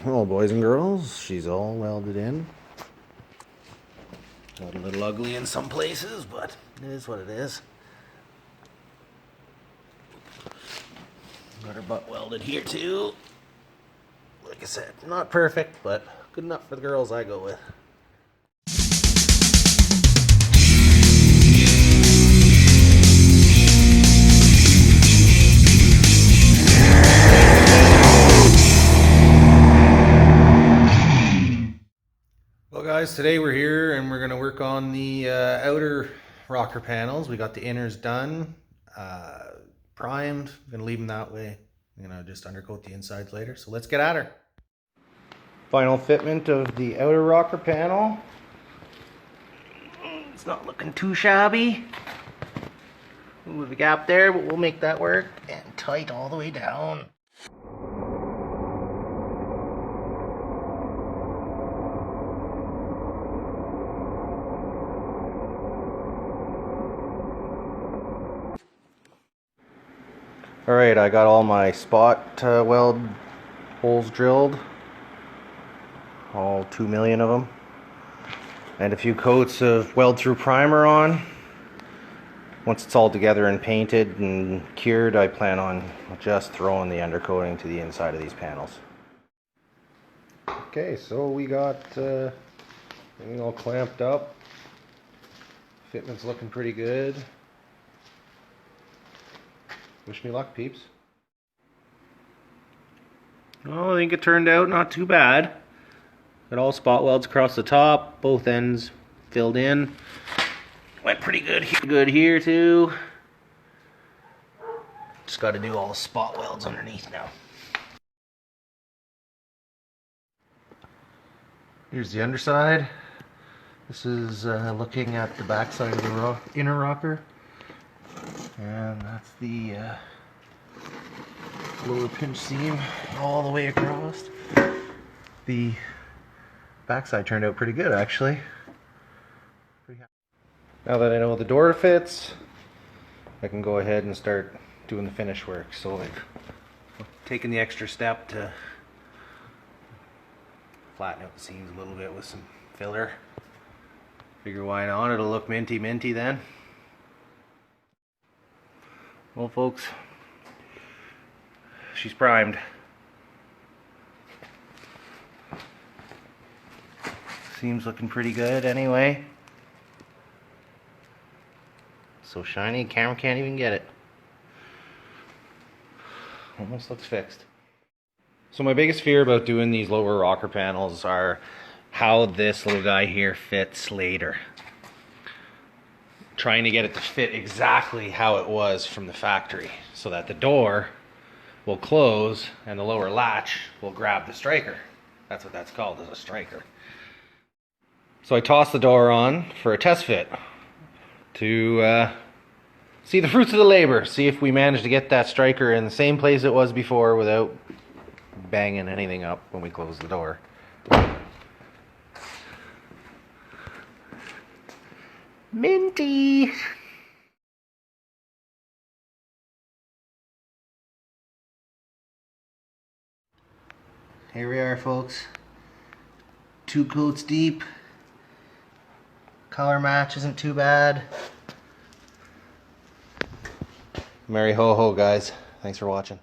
Well, boys and girls, she's all welded in. Got a little ugly in some places, but it is what it is. Got her butt welded here too. Like I said, not perfect, but good enough for the girls I go with. Well guys, today we're here and we're going to work on the outer rocker panels. We got the inners done, primed. I'm going to leave them that way. I'm going to just undercoat the insides later. So let's get at her. Final fitment of the outer rocker panel. It's not looking too shabby. With a gap there, but we'll make that work. And tight all the way down. Alright, I got all my spot weld holes drilled, all 2 million of them, and a few coats of weld through primer on. Once it's all together and painted and cured, I plan on just throwing the undercoating to the inside of these panels. Okay, so we got everything all clamped up. Fitment's looking pretty good. Wish me luck, peeps. Oh, I think it turned out not too bad. Got all spot welds across the top, both ends filled in. Went pretty good here too. Just got to do all the spot welds underneath now. Here's the underside. This is looking at the back side of the inner rocker. And that's the lower pinch seam all the way across. The backside turned out pretty good, actually. Now that I know the door fits, I can go ahead and start doing the finish work. So I've taken the extra step to flatten out the seams a little bit with some filler. Figure why not, it'll look minty then. Well folks, she's primed. Seems looking pretty good anyway. So shiny, camera can't even get it. Almost looks fixed. So my biggest fear about doing these lower rocker panels are how this little guy here fits later. Trying to get it to fit exactly how it was from the factory so that the door will close and the lower latch will grab the striker. That's what that's called, is a striker. So I tossed the door on for a test fit to see the fruits of the labor, see if we managed to get that striker in the same place it was before without banging anything up when we close the door. Minty! Here we are, folks. 2 coats deep. Color match isn't too bad. Merry ho ho, guys. Thanks for watching.